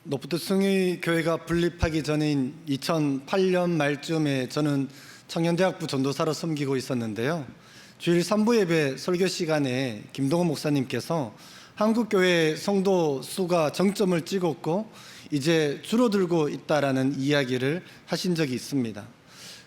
노포트 승의교회가 분립하기 전인 2008년 말쯤에 저는 청년대학부 전도사로 섬기고 있었는데요. 주일 3부 예배 설교 시간에 김동원 목사님께서 한국교회 성도 수가 정점을 찍었고 이제 줄어들고 있다라는 이야기를 하신 적이 있습니다.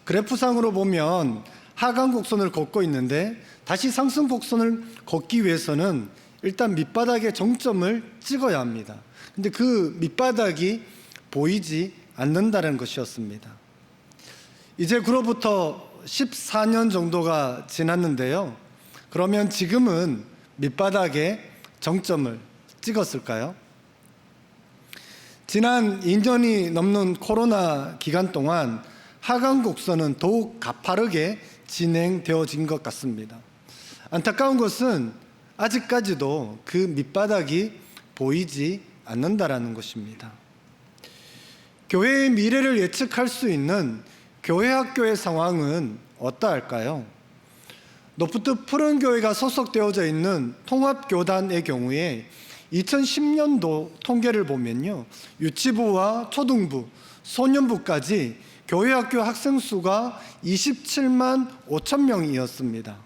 그래프상으로 보면 하강 곡선을 걷고 있는데 다시 상승 곡선을 걷기 위해서는 일단 밑바닥의 정점을 찍어야 합니다. 근데 그 밑바닥이 보이지 않는다는 것이었습니다. 이제 그로부터 14년 정도가 지났는데요. 그러면 지금은 밑바닥에 정점을 찍었을까요? 지난 2년이 넘는 코로나 기간 동안 하강 곡선은 더욱 가파르게 진행되어진 것 같습니다. 안타까운 것은 아직까지도 그 밑바닥이 보이지 않는다라는 것입니다. 교회의 미래를 예측할 수 있는 교회 학교의 상황은 어떠할까요? 노포트 푸른교회가 소속되어져 있는 통합교단의 경우에 2010년도 통계를 보면요, 유치부와 초등부, 소년부까지 교회학교 학생 수가 27만 5천 명이었습니다.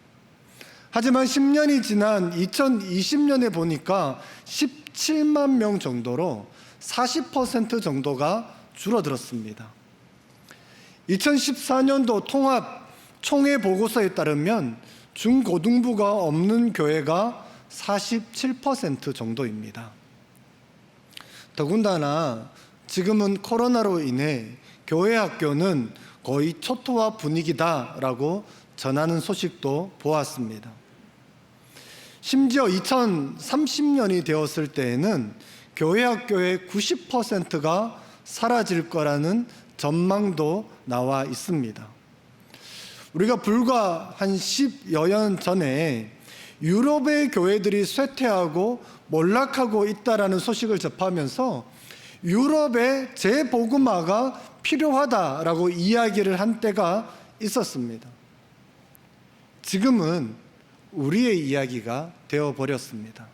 하지만 10년이 지난 2020년에 보니까 17만 명 정도로 40% 정도가 줄어들었습니다. 2014년도 통합 총회 보고서에 따르면 중고등부가 없는 교회가 47% 정도입니다. 더군다나 지금은 코로나로 인해 교회 학교는 거의 초토화 분위기다라고 전하는 소식도 보았습니다. 심지어 2030년이 되었을 때에는 교회 학교의 90%가 사라질 거라는 전망도 나와 있습니다. 우리가 불과 한 10여 년 전에 유럽의 교회들이 쇠퇴하고 몰락하고 있다라는 소식을 접하면서 유럽의 재복음화가 필요하다라고 이야기를 한 때가 있었습니다. 지금은 우리의 이야기가 되어버렸습니다.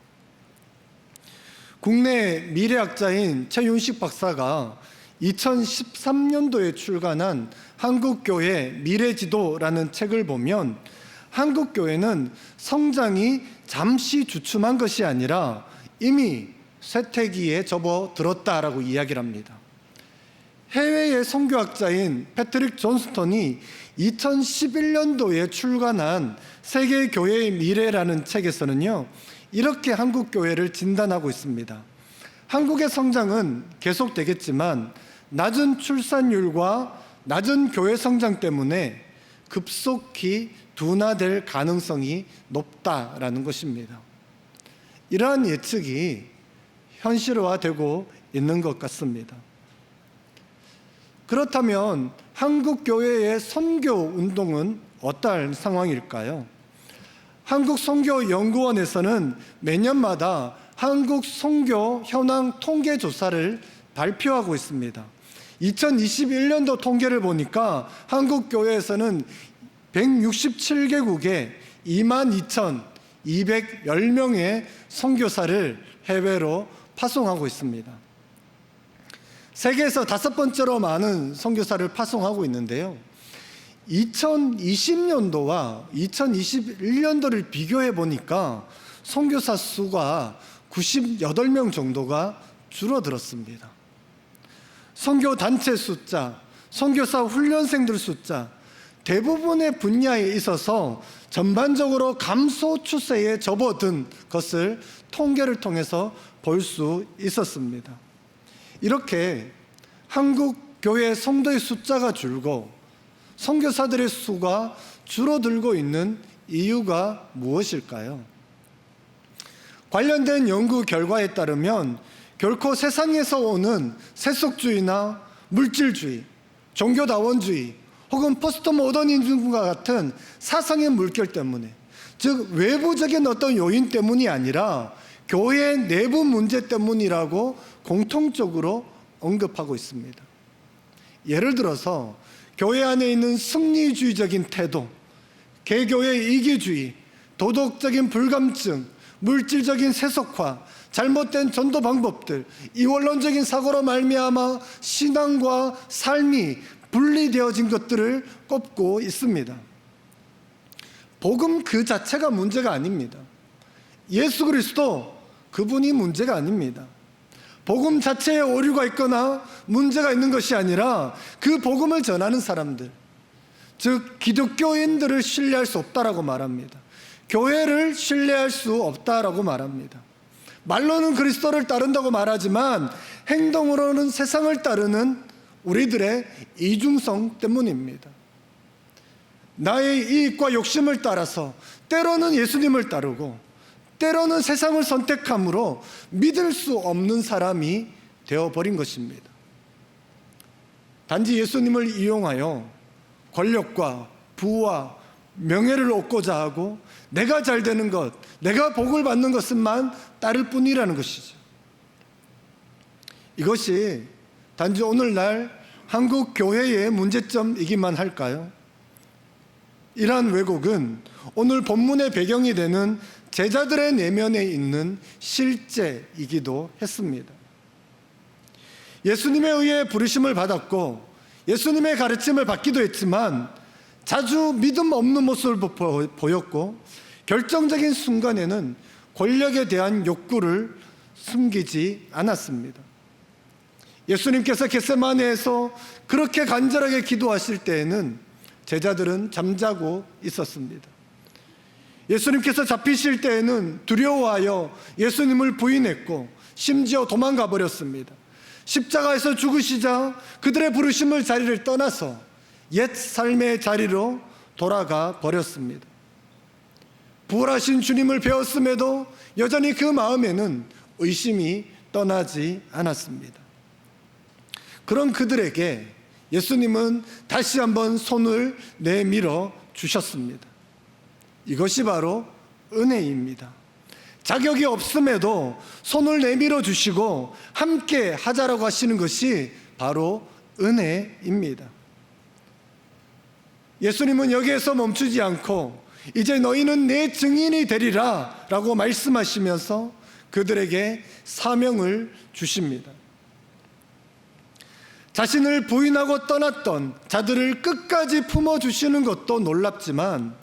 국내 미래학자인 최윤식 박사가 2013년도에 출간한 한국교회 미래지도라는 책을 보면 한국교회는 성장이 잠시 주춤한 것이 아니라 이미 쇠퇴기에 접어들었다라고 이야기를 합니다. 해외의 선교학자인 패트릭 존스턴이 2011년도에 출간한 세계교회의 미래라는 책에서는요, 이렇게 한국교회를 진단하고 있습니다. 한국의 성장은 계속되겠지만 낮은 출산율과 낮은 교회 성장 때문에 급속히 둔화될 가능성이 높다라는 것입니다. 이러한 예측이 현실화되고 있는 것 같습니다. 그렇다면 한국교회의 선교 운동은 어떠한 상황일까요? 한국선교연구원에서는 매년마다 한국 선교 현황 통계 조사를 발표하고 있습니다. 2021년도 통계를 보니까 한국교회에서는 167개국에 22,210명의 선교사를 해외로 파송하고 있습니다. 세계에서 5번째로 많은 선교사를 파송하고 있는데요. 2020년도와 2021년도를 비교해 보니까 선교사 수가 98명 정도가 줄어들었습니다. 선교 단체 숫자, 선교사 훈련생들 숫자, 대부분의 분야에 있어서 전반적으로 감소 추세에 접어든 것을 통계를 통해서 볼 수 있었습니다. 이렇게 한국 교회 성도의 숫자가 줄고 선교사들의 수가 줄어들고 있는 이유가 무엇일까요? 관련된 연구 결과에 따르면 결코 세상에서 오는 세속주의나 물질주의, 종교다원주의 혹은 포스트 모더니즘과 같은 사상의 물결 때문에, 즉 외부적인 어떤 요인 때문이 아니라 교회 내부 문제 때문이라고 공통적으로 언급하고 있습니다. 예를 들어서 교회 안에 있는 승리주의적인 태도, 개교의 이기주의, 도덕적인 불감증, 물질적인 세속화, 잘못된 전도 방법들, 이원론적인 사고로 말미암아 신앙과 삶이 분리되어진 것들을 꼽고 있습니다. 복음 그 자체가 문제가 아닙니다. 예수 그리스도 그분이 문제가 아닙니다. 복음 자체에 오류가 있거나 문제가 있는 것이 아니라 그 복음을 전하는 사람들, 즉 기독교인들을 신뢰할 수 없다라고 말합니다. 교회를 신뢰할 수 없다라고 말합니다. 말로는 그리스도를 따른다고 말하지만 행동으로는 세상을 따르는 우리들의 이중성 때문입니다. 나의 이익과 욕심을 따라서 때로는 예수님을 따르고 때로는 세상을 선택함으로 믿을 수 없는 사람이 되어버린 것입니다. 단지 예수님을 이용하여 권력과 부와 명예를 얻고자 하고 내가 잘 되는 것, 내가 복을 받는 것만 따를 뿐이라는 것이죠. 이것이 단지 오늘날 한국 교회의 문제점이기만 할까요? 이러한 왜곡은 오늘 본문의 배경이 되는 제자들의 내면에 있는 실제이기도 했습니다. 예수님에 의해 부르심을 받았고 예수님의 가르침을 받기도 했지만 자주 믿음 없는 모습을 보였고 결정적인 순간에는 권력에 대한 욕구를 숨기지 않았습니다. 예수님께서 겟세마네에서 그렇게 간절하게 기도하실 때에는 제자들은 잠자고 있었습니다. 예수님께서 잡히실 때에는 두려워하여 예수님을 부인했고 심지어 도망가 버렸습니다. 십자가에서 죽으시자 그들의 부르심을 자리를 떠나서 옛 삶의 자리로 돌아가 버렸습니다. 부활하신 주님을 배웠음에도 여전히 그 마음에는 의심이 떠나지 않았습니다. 그런 그들에게 예수님은 다시 한번 손을 내밀어 주셨습니다. 이것이 바로 은혜입니다. 자격이 없음에도 손을 내밀어 주시고 함께 하자라고 하시는 것이 바로 은혜입니다. 예수님은 여기에서 멈추지 않고 이제 너희는 내 증인이 되리라 라고 말씀하시면서 그들에게 사명을 주십니다. 자신을 부인하고 떠났던 자들을 끝까지 품어주시는 것도 놀랍지만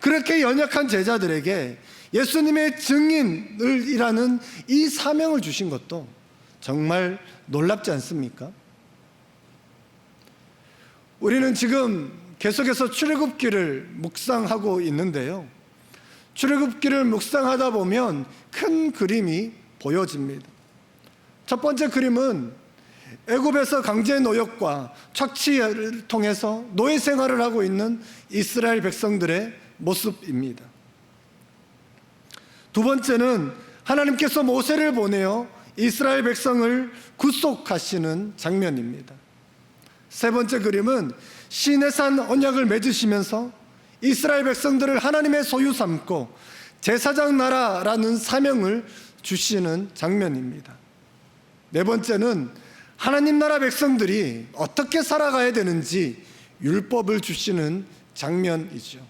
그렇게 연약한 제자들에게 예수님의 증인이라는 이 사명을 주신 것도 정말 놀랍지 않습니까? 우리는 지금 계속해서 출애굽기를 묵상하고 있는데요. 출애굽기를 묵상하다 보면 큰 그림이 보여집니다. 첫 번째 그림은 애굽에서 강제 노역과 착취를 통해서 노예 생활을 하고 있는 이스라엘 백성들의 모습입니다. 두 번째는 하나님께서 모세를 보내어 이스라엘 백성을 구속하시는 장면입니다. 세 번째 그림은 시내산 언약을 맺으시면서 이스라엘 백성들을 하나님의 소유 삼고 제사장 나라라는 사명을 주시는 장면입니다. 네 번째는 하나님 나라 백성들이 어떻게 살아가야 되는지 율법을 주시는 장면이죠.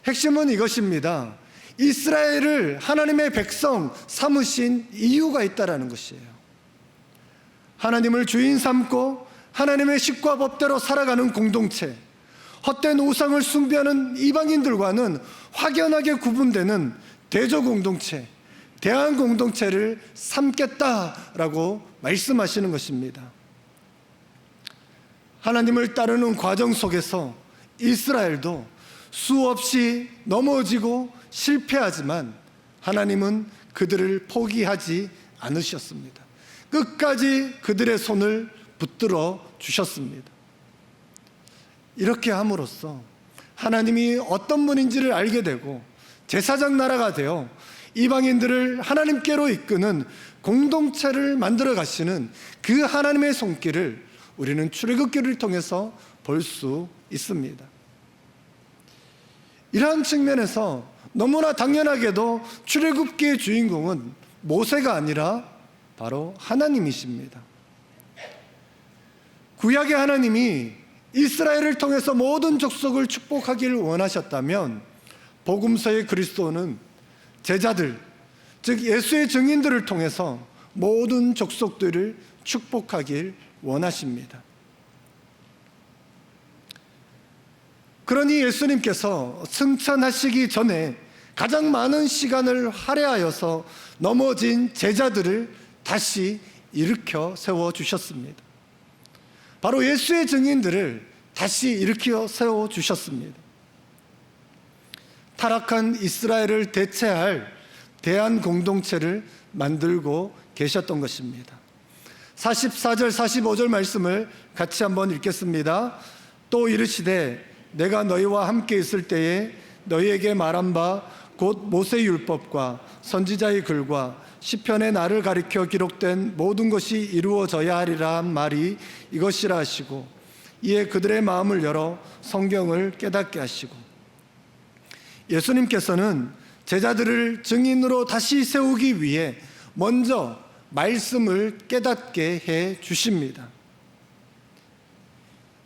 핵심은 이것입니다. 이스라엘을 하나님의 백성 삼으신 이유가 있다라는 것이에요. 하나님을 주인 삼고 하나님의 식과 법대로 살아가는 공동체, 헛된 우상을 숭배하는 이방인들과는 확연하게 구분되는 대조 공동체, 대한 공동체를 삼겠다라고 말씀하시는 것입니다. 하나님을 따르는 과정 속에서 이스라엘도 수없이 넘어지고 실패하지만 하나님은 그들을 포기하지 않으셨습니다. 끝까지 그들의 손을 붙들어 주셨습니다. 이렇게 함으로써 하나님이 어떤 분인지를 알게 되고 제사장 나라가 되어 이방인들을 하나님께로 이끄는 공동체를 만들어 가시는 그 하나님의 손길을 우리는 출애굽기를 통해서 볼 수 있습니다. 이러한 측면에서 너무나 당연하게도 출애굽기의 주인공은 모세가 아니라 바로 하나님이십니다. 구약의 하나님이 이스라엘을 통해서 모든 족속을 축복하기를 원하셨다면 복음서의 그리스도는 제자들, 즉 예수의 증인들을 통해서 모든 족속들을 축복하길 원하십니다. 그러니 예수님께서 승천하시기 전에 가장 많은 시간을 할애하여서 넘어진 제자들을 다시 일으켜 세워주셨습니다. 바로 예수의 증인들을 다시 일으켜 세워주셨습니다. 타락한 이스라엘을 대체할 대한 공동체를 만들고 계셨던 것입니다. 44절 45절 말씀을 같이 한번 읽겠습니다. 또 이르시되 내가 너희와 함께 있을 때에 너희에게 말한 바 곧 모세 율법과 선지자의 글과 시편에 나를 가리켜 기록된 모든 것이 이루어져야 하리라 한 말이 이것이라 하시고 이에 그들의 마음을 열어 성경을 깨닫게 하시고, 예수님께서는 제자들을 증인으로 다시 세우기 위해 먼저 말씀을 깨닫게 해 주십니다.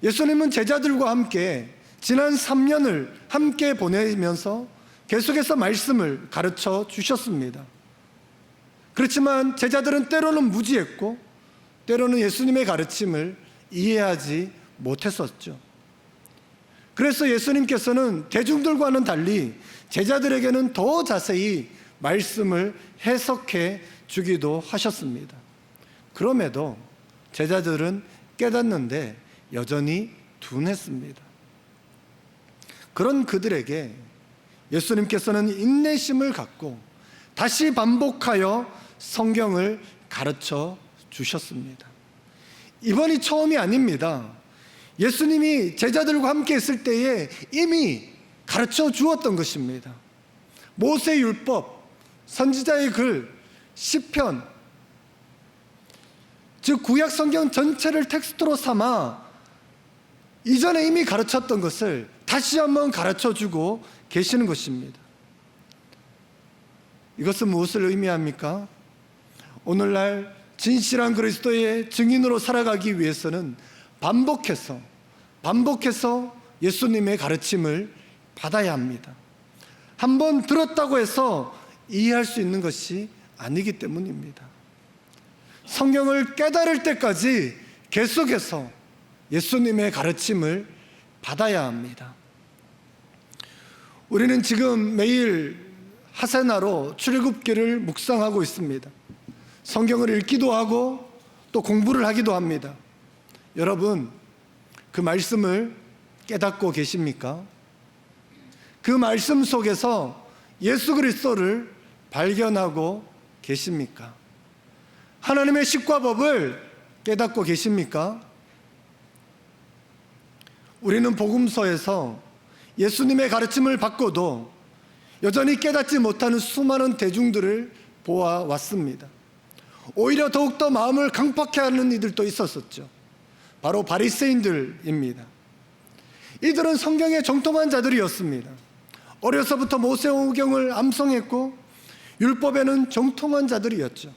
예수님은 제자들과 함께 지난 3년을 함께 보내면서 계속해서 말씀을 가르쳐 주셨습니다. 그렇지만 제자들은 때로는 무지했고 때로는 예수님의 가르침을 이해하지 못했었죠. 그래서 예수님께서는 대중들과는 달리 제자들에게는 더 자세히 말씀을 해석해 주기도 하셨습니다. 그럼에도 제자들은 깨닫는데 여전히 둔했습니다. 그런 그들에게 예수님께서는 인내심을 갖고 다시 반복하여 성경을 가르쳐 주셨습니다. 이번이 처음이 아닙니다. 예수님이 제자들과 함께 있을 때에 이미 가르쳐 주었던 것입니다. 모세 율법, 선지자의 글, 시편, 즉 구약 성경 전체를 텍스트로 삼아 이전에 이미 가르쳤던 것을 다시 한번 가르쳐 주고 계시는 것입니다. 이것은 무엇을 의미합니까? 오늘날 진실한 그리스도의 증인으로 살아가기 위해서는 반복해서 예수님의 가르침을 받아야 합니다. 한번 들었다고 해서 이해할 수 있는 것이 아니기 때문입니다. 성경을 깨달을 때까지 계속해서 예수님의 가르침을 받아야 합니다. 우리는 지금 매일 하세나로 출애굽기를 묵상하고 있습니다. 성경을 읽기도 하고 또 공부를 하기도 합니다. 여러분, 그 말씀을 깨닫고 계십니까? 그 말씀 속에서 예수 그리스도를 발견하고 계십니까? 하나님의 십과법을 깨닫고 계십니까? 우리는 복음서에서 예수님의 가르침을 받고도 여전히 깨닫지 못하는 수많은 대중들을 보아왔습니다. 오히려 더욱더 마음을 강팍해 하는 이들도 있었었죠. 바로 바리새인들입니다. 이들은 성경에 정통한 자들이었습니다. 어려서부터 모세오경을 암송했고 율법에는 정통한 자들이었죠.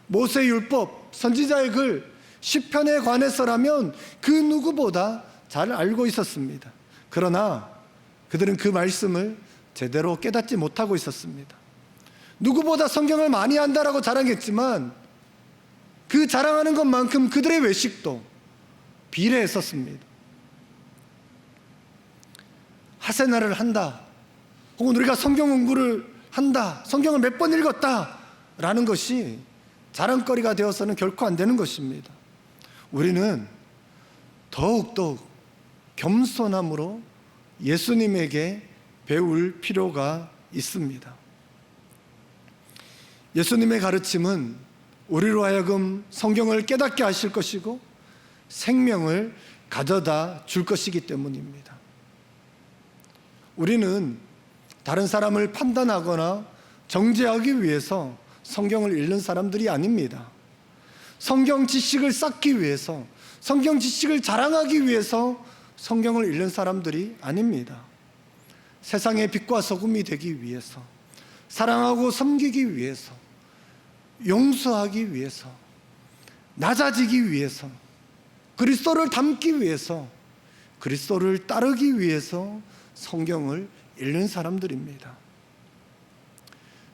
모세 율법, 선지자의 글, 시편에 관해서라면 그 누구보다 잘 알고 있었습니다. 그러나 그들은 그 말씀을 제대로 깨닫지 못하고 있었습니다. 누구보다 성경을 많이 안다라고 자랑했지만 그 자랑하는 것만큼 그들의 외식도 비례했었습니다. 하세나를 한다, 혹은 우리가 성경 공부를 한다, 성경을 몇 번 읽었다 라는 것이 자랑거리가 되어서는 결코 안 되는 것입니다. 우리는 더욱더 겸손함으로 예수님에게 배울 필요가 있습니다. 예수님의 가르침은 우리로 하여금 성경을 깨닫게 하실 것이고 생명을 가져다 줄 것이기 때문입니다. 우리는 다른 사람을 판단하거나 정죄하기 위해서 성경을 읽는 사람들이 아닙니다. 성경 지식을 쌓기 위해서, 성경 지식을 자랑하기 위해서 성경을 읽는 사람들이 아닙니다. 세상의 빛과 소금이 되기 위해서, 사랑하고 섬기기 위해서, 용서하기 위해서, 낮아지기 위해서, 그리스도를 닮기 위해서, 그리스도를 따르기 위해서 성경을 읽는 사람들입니다.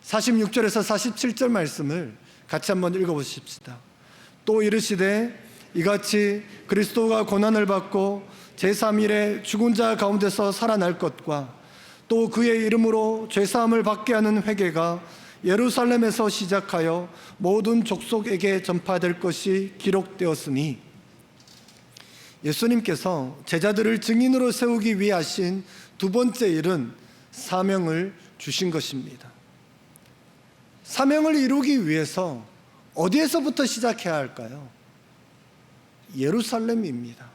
46절에서 47절 말씀을 같이 한번 읽어보십시다. 또 이르시되 이같이 그리스도가 고난을 받고 제3일에 죽은 자 가운데서 살아날 것과 또 그의 이름으로 죄사함을 받게 하는 회개가 예루살렘에서 시작하여 모든 족속에게 전파될 것이 기록되었으니, 예수님께서 제자들을 증인으로 세우기 위해 하신 두 번째 일은 사명을 주신 것입니다. 사명을 이루기 위해서 어디에서부터 시작해야 할까요? 예루살렘입니다.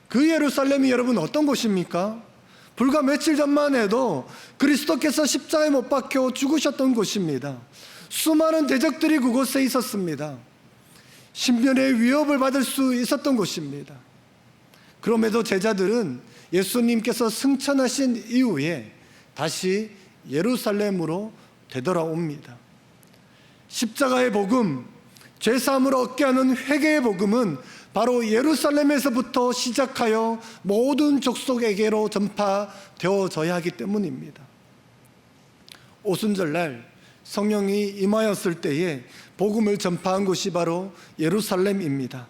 그 예루살렘이 여러분 어떤 곳입니까? 불과 며칠 전만 해도 그리스도께서 십자가에 못 박혀 죽으셨던 곳입니다. 수많은 대적들이 그곳에 있었습니다. 신변의 위협을 받을 수 있었던 곳입니다. 그럼에도 제자들은 예수님께서 승천하신 이후에 다시 예루살렘으로 되돌아옵니다. 십자가의 복음, 죄사함을 얻게 하는 회개의 복음은 바로 예루살렘에서부터 시작하여 모든 족속에게로 전파되어져야 하기 때문입니다. 오순절날 성령이 임하였을 때에 복음을 전파한 곳이 바로 예루살렘입니다.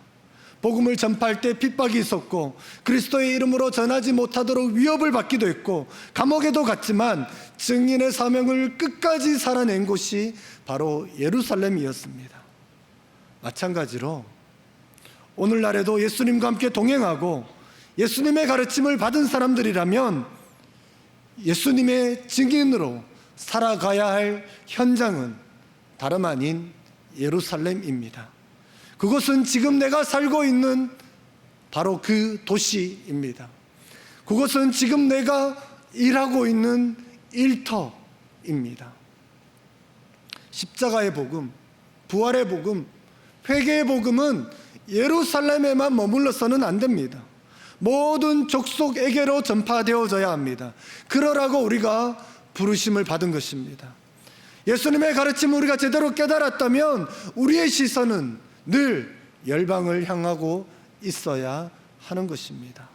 복음을 전파할 때 핍박이 있었고 그리스도의 이름으로 전하지 못하도록 위협을 받기도 했고 감옥에도 갔지만 증인의 사명을 끝까지 살아낸 곳이 바로 예루살렘이었습니다. 마찬가지로 오늘날에도 예수님과 함께 동행하고 예수님의 가르침을 받은 사람들이라면 예수님의 증인으로 살아가야 할 현장은 다름 아닌 예루살렘입니다. 그것은 지금 내가 살고 있는 바로 그 도시입니다. 그것은 지금 내가 일하고 있는 일터입니다. 십자가의 복음, 부활의 복음, 회개의 복음은 예루살렘에만 머물러서는 안 됩니다. 모든 족속에게로 전파되어져야 합니다. 그러라고 우리가 부르심을 받은 것입니다. 예수님의 가르침을 우리가 제대로 깨달았다면 우리의 시선은 늘 열방을 향하고 있어야 하는 것입니다.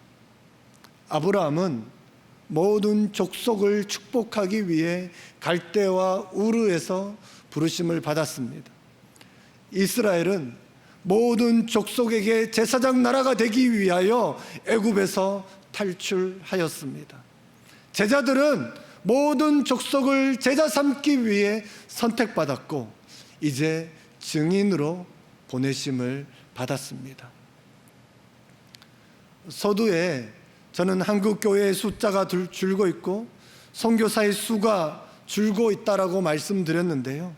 아브라함은 모든 족속을 축복하기 위해 갈대와 우르에서 부르심을 받았습니다. 이스라엘은 모든 족속에게 제사장 나라가 되기 위하여 애굽에서 탈출하였습니다. 제자들은 모든 족속을 제자 삼기 위해 선택받았고 이제 증인으로 보내심을 받았습니다. 서두에 저는 한국 교회의 숫자가 줄고 있고 선교사의 수가 줄고 있다라고 말씀드렸는데요.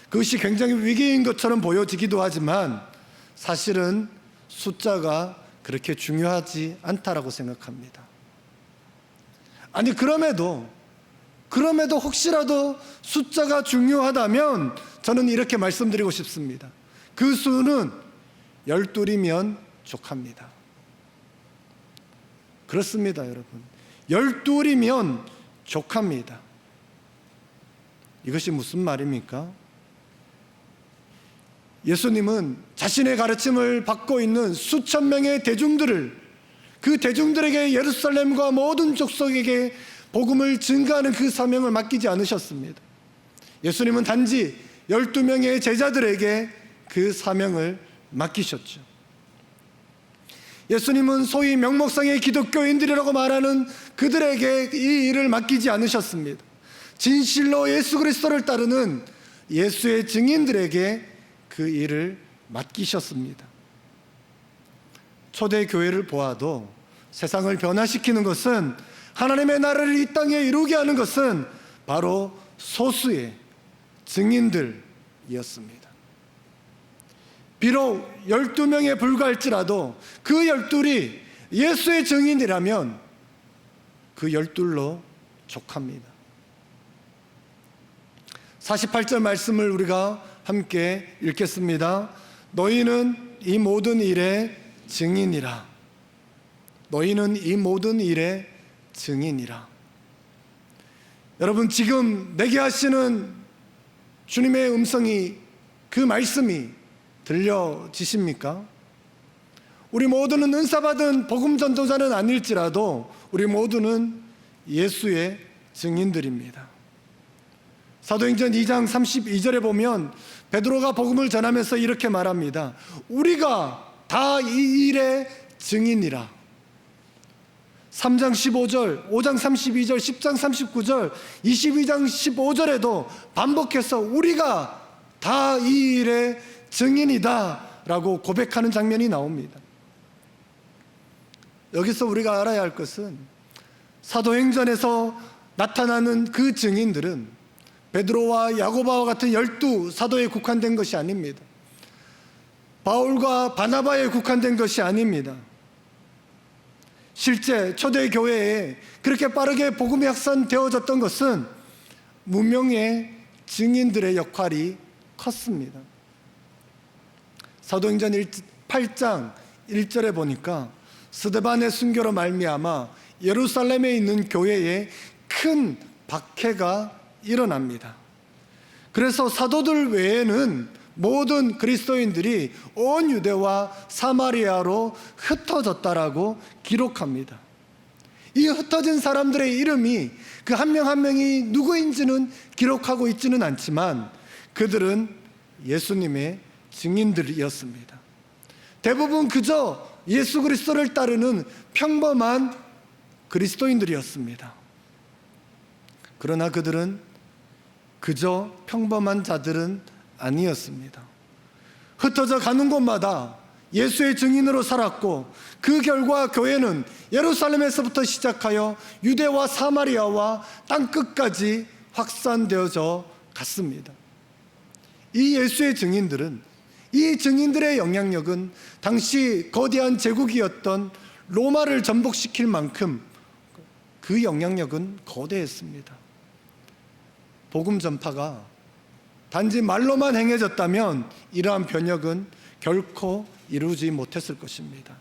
그것이 굉장히 위기인 것처럼 보여지기도 하지만 사실은 숫자가 그렇게 중요하지 않다라고 생각합니다. 아니 그럼에도 혹시라도 숫자가 중요하다면 저는 이렇게 말씀드리고 싶습니다. 그 수는 12이면 족합니다. 그렇습니다, 여러분. 12이면 족합니다. 이것이 무슨 말입니까? 예수님은 자신의 가르침을 받고 있는 수천 명의 대중들을, 그 대중들에게 예루살렘과 모든 족속에게 복음을 증거하는 그 사명을 맡기지 않으셨습니다. 예수님은 단지 12명의 제자들에게 그 사명을 맡기셨죠. 예수님은 소위 명목상의 기독교인들이라고 말하는 그들에게 이 일을 맡기지 않으셨습니다. 진실로 예수 그리스도를 따르는 예수의 증인들에게 그 일을 맡기셨습니다. 초대교회를 보아도 세상을 변화시키는 것은, 하나님의 나라를 이 땅에 이루게 하는 것은 바로 소수의 증인들이었습니다. 비록 12명에 불과할지라도 그 12이 예수의 증인이라면 그 12로 족합니다. 48절 말씀을 우리가 함께 읽겠습니다. 너희는 이 모든 일의 증인이라. 너희는 이 모든 일의 증인이라. 여러분, 지금 내게 하시는 주님의 음성이, 그 말씀이 들려지십니까? 우리 모두는 은사받은 복음 전도자는 아닐지라도 우리 모두는 예수의 증인들입니다. 사도행전 2장 32절에 보면 베드로가 복음을 전하면서 이렇게 말합니다. 우리가 다 이 일의 증인이라. 3장 15절, 5장 32절, 10장 39절, 22장 15절에도 반복해서 우리가 다 이 일의 증인이다 라고 고백하는 장면이 나옵니다. 여기서 우리가 알아야 할 것은 사도행전에서 나타나는 그 증인들은 베드로와 야고보와 같은 12 사도에 국한된 것이 아닙니다. 바울과 바나바에 국한된 것이 아닙니다. 실제 초대 교회에 그렇게 빠르게 복음이 확산되어졌던 것은 무명의 증인들의 역할이 컸습니다. 사도행전 8장 1절에 보니까 스데반의 순교로 말미암아 예루살렘에 있는 교회에 큰 박해가 일어납니다. 그래서 사도들 외에는 모든 그리스도인들이 온 유대와 사마리아로 흩어졌다라고 기록합니다. 이 흩어진 사람들의 이름이 그 한 명 한 명이 누구인지는 기록하고 있지는 않지만 그들은 예수님의 증인들이었습니다. 대부분 그저 예수 그리스도를 따르는 평범한 그리스도인들이었습니다. 그러나 그들은 그저 평범한 자들은 아니었습니다. 흩어져 가는 곳마다 예수의 증인으로 살았고 그 결과 교회는 예루살렘에서부터 시작하여 유대와 사마리아와 땅끝까지 확산되어져 갔습니다. 이 예수의 증인들은, 이 증인들의 영향력은 당시 거대한 제국이었던 로마를 전복시킬 만큼 그 영향력은 거대했습니다. 복음 전파가 단지 말로만 행해졌다면 이러한 변혁은 결코 이루지 못했을 것입니다.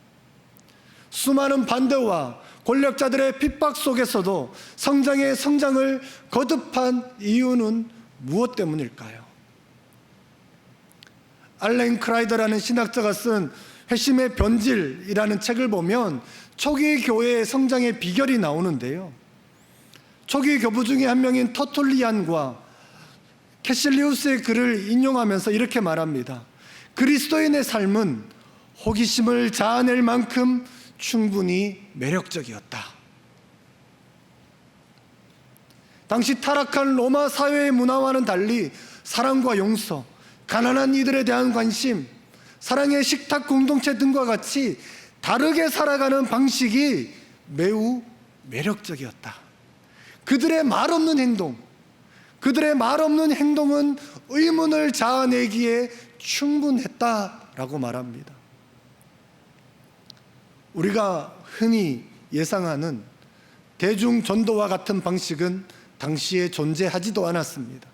수많은 반대와 권력자들의 핍박 속에서도 성장을 거듭한 이유는 무엇 때문일까요? 알렌 크라이더라는 신학자가 쓴 회심의 변질이라는 책을 보면 초기 교회의 성장의 비결이 나오는데요. 초기 교부 중에 한 명인 터툴리안과 캐실리우스의 글을 인용하면서 이렇게 말합니다. 그리스도인의 삶은 호기심을 자아낼 만큼 충분히 매력적이었다. 당시 타락한 로마 사회의 문화와는 달리 사랑과 용서, 가난한 이들에 대한 관심, 사랑의 식탁 공동체 등과 같이 다르게 살아가는 방식이 매우 매력적이었다. 그들의 말없는 행동은 의문을 자아내기에 충분했다라고 말합니다. 우리가 흔히 예상하는 대중 전도와 같은 방식은 당시에 존재하지도 않았습니다.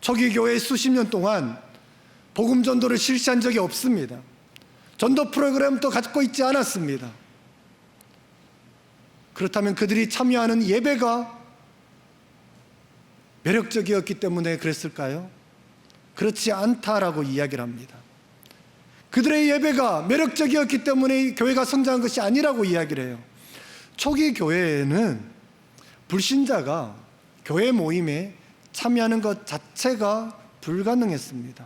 초기 교회 수십 년 동안 복음 전도를 실시한 적이 없습니다. 전도 프로그램도 갖고 있지 않았습니다. 그렇다면 그들이 참여하는 예배가 매력적이었기 때문에 그랬을까요? 그렇지 않다라고 이야기를 합니다. 그들의 예배가 매력적이었기 때문에 교회가 성장한 것이 아니라고 이야기를 해요. 초기 교회에는 불신자가 교회 모임에 참여하는 것 자체가 불가능했습니다.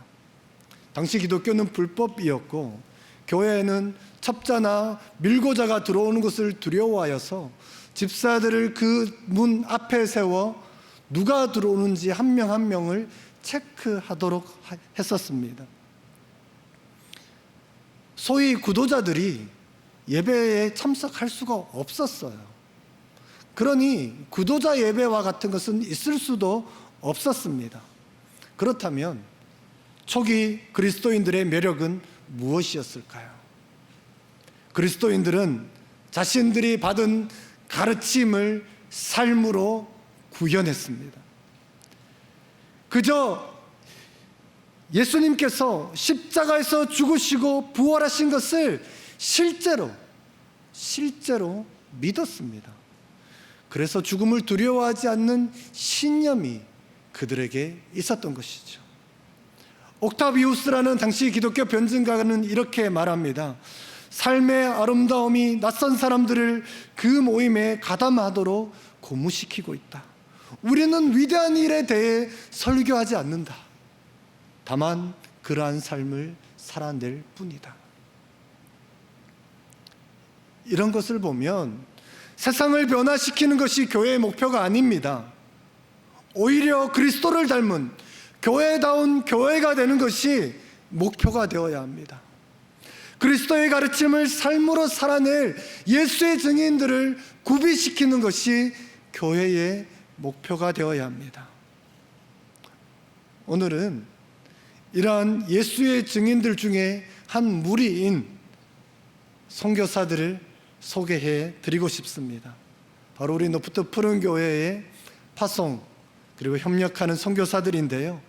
당시 기독교는 불법이었고 교회에는 첩자나 밀고자가 들어오는 것을 두려워하여서 집사들을 그 문 앞에 세워 누가 들어오는지 한 명 한 명을 체크하도록 했었습니다. 소위 구도자들이 예배에 참석할 수가 없었어요. 그러니 구도자 예배와 같은 것은 있을 수도 없었습니다. 그렇다면 초기 그리스도인들의 매력은 무엇이었을까요? 그리스도인들은 자신들이 받은 가르침을 삶으로 구현했습니다. 그저 예수님께서 십자가에서 죽으시고 부활하신 것을 실제로 믿었습니다. 그래서 죽음을 두려워하지 않는 신념이 그들에게 있었던 것이죠. 옥타비우스라는 당시 기독교 변증가는 이렇게 말합니다. 삶의 아름다움이 낯선 사람들을 그 모임에 가담하도록 고무시키고 있다. 우리는 위대한 일에 대해 설교하지 않는다. 다만 그러한 삶을 살아낼 뿐이다. 이런 것을 보면 세상을 변화시키는 것이 교회의 목표가 아닙니다. 오히려 그리스도를 닮은 교회다운 교회가 되는 것이 목표가 되어야 합니다. 그리스도의 가르침을 삶으로 살아낼 예수의 증인들을 구비시키는 것이 교회의 목표가 되어야 합니다. 오늘은 이러한 예수의 증인들 중에 한 무리인 선교사들을 소개해 드리고 싶습니다. 바로 우리 노프트 푸른 교회의 파송 그리고 협력하는 선교사들인데요.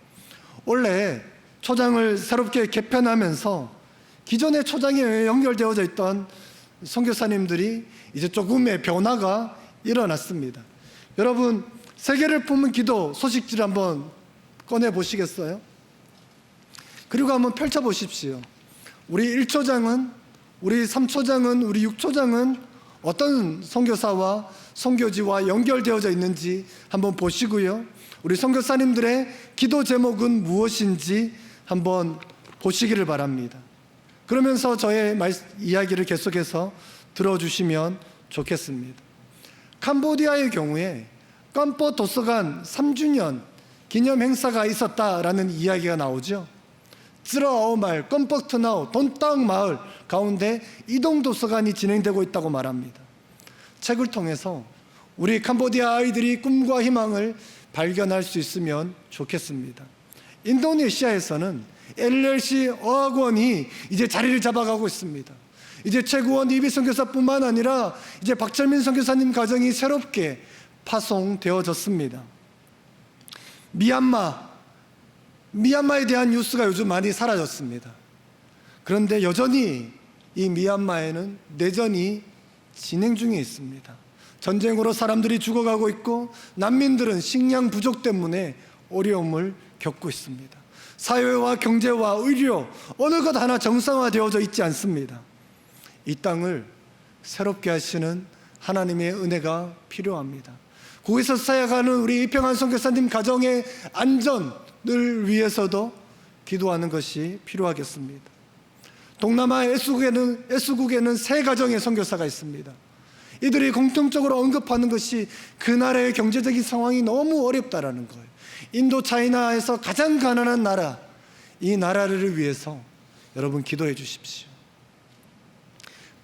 원래 초장을 새롭게 개편하면서 기존의 초장에 연결되어져 있던 선교사님들이 이제 조금의 변화가 일어났습니다. 여러분, 세계를 품은 기도 소식지를 한번 꺼내 보시겠어요? 그리고 한번 펼쳐 보십시오. 우리 1초장은, 우리 3초장은, 우리 6초장은 어떤 선교사와 선교지와 연결되어져 있는지 한번 보시고요. 우리 선교사님들의 기도 제목은 무엇인지 한번 보시기를 바랍니다. 그러면서 저의 이야기를 계속해서 들어주시면 좋겠습니다. 캄보디아의 경우에 깜포 도서관 3주년 기념 행사가 있었다라는 이야기가 나오죠. 쯔러아오 마을, 껌뻑트나오, 돈땅 마을 가운데 이동 도서관이 진행되고 있다고 말합니다. 책을 통해서 우리 캄보디아 아이들이 꿈과 희망을 발견할 수 있으면 좋겠습니다. 인도네시아에서는 LLC 어학원이 이제 자리를 잡아가고 있습니다. 이제 최구원 이비 선교사뿐만 아니라 이제 박철민 선교사님 가정이 새롭게 파송되어졌습니다. 미얀마에 대한 뉴스가 요즘 많이 사라졌습니다. 그런데 여전히 이 미얀마에는 내전이 진행 중에 있습니다. 전쟁으로 사람들이 죽어가고 있고 난민들은 식량 부족 때문에 어려움을 겪고 있습니다. 사회와 경제와 의료 어느 것 하나 정상화되어져 있지 않습니다. 이 땅을 새롭게 하시는 하나님의 은혜가 필요합니다. 거기서 살아가는 우리 이평한 선교사님 가정의 안전을 위해서도 기도하는 것이 필요하겠습니다. 동남아 에스국에는 세 가정의 선교사가 있습니다. 이들이 공통적으로 언급하는 것이 그 나라의 경제적인 상황이 너무 어렵다라는 거예요. 인도 차이나에서 가장 가난한 나라, 이 나라를 위해서 여러분 기도해 주십시오.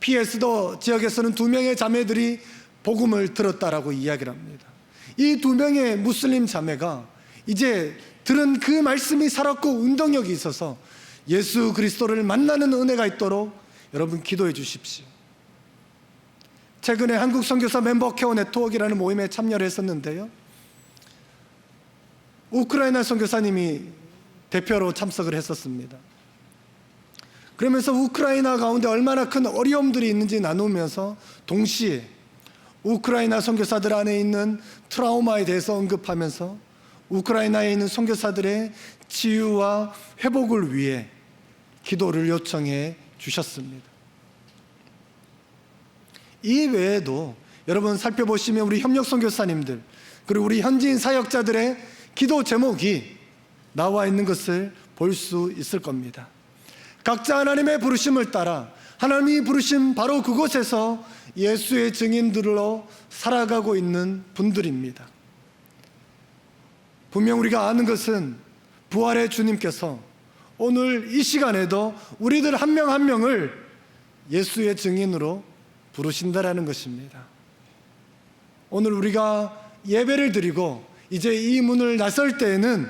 피에스도 지역에서는 2명의 자매들이 복음을 들었다라고 이야기를 합니다. 이 2명의 무슬림 자매가 이제 들은 그 말씀이 살았고 운동력이 있어서 예수 그리스도를 만나는 은혜가 있도록 여러분 기도해 주십시오. 최근에 한국 선교사 멤버 케어 네트워크라는 모임에 참여를 했었는데요. 우크라이나 선교사님이 대표로 참석을 했었습니다. 그러면서 우크라이나 가운데 얼마나 큰 어려움들이 있는지 나누면서 동시에 우크라이나 선교사들 안에 있는 트라우마에 대해서 언급하면서 우크라이나에 있는 선교사들의 치유와 회복을 위해 기도를 요청해 주셨습니다. 이 외에도 여러분 살펴보시면 우리 협력 선교사님들 그리고 우리 현지인 사역자들의 기도 제목이 나와 있는 것을 볼 수 있을 겁니다. 각자 하나님의 부르심을 따라 하나님이 부르신 바로 그곳에서 예수의 증인들로 살아가고 있는 분들입니다. 분명 우리가 아는 것은 부활의 주님께서 오늘 이 시간에도 우리들 한 명 한 명을 예수의 증인으로 부르신다라는 것입니다. 오늘 우리가 예배를 드리고 이제 이 문을 나설 때에는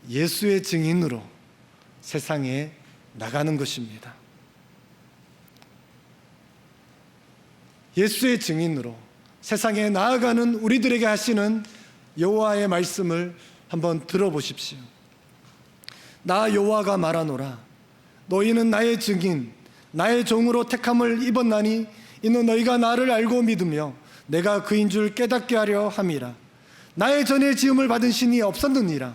예수의 증인으로 세상에 나가는 것입니다. 예수의 증인으로 세상에 나아가는 우리들에게 하시는 여호와의 말씀을 한번 들어보십시오. 나 여호와가 말하노라. 너희는 나의 증인, 나의 종으로 택함을 입었나니 이는 너희가 나를 알고 믿으며 내가 그인 줄 깨닫게 하려 함이라. 나의 전에 지음을 받은 신이 없었느니라.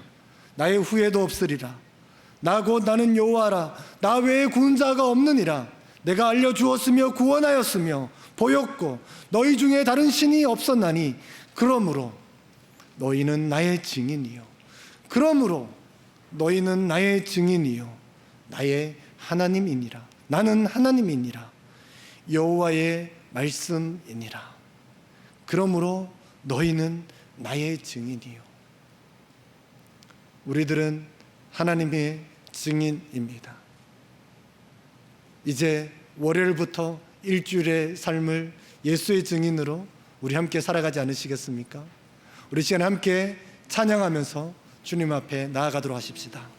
나의 후에도 없으리라. 나 곧 나는 여호와라. 나 외에 구원자가 없느니라. 내가 알려주었으며 구원하였으며 보였고 너희 중에 다른 신이 없었나니 그러므로 너희는 나의 증인이요. 그러므로 너희는 나의 증인이요 나의 하나님이니라. 나는 하나님이니라. 여호와의 말씀이니라. 그러므로 너희는 나의 증인이요. 우리들은 하나님의 증인입니다. 이제 월요일부터 일주일의 삶을 예수의 증인으로 우리 함께 살아가지 않으시겠습니까? 우리 시간 함께 찬양하면서 주님 앞에 나아가도록 하십시다.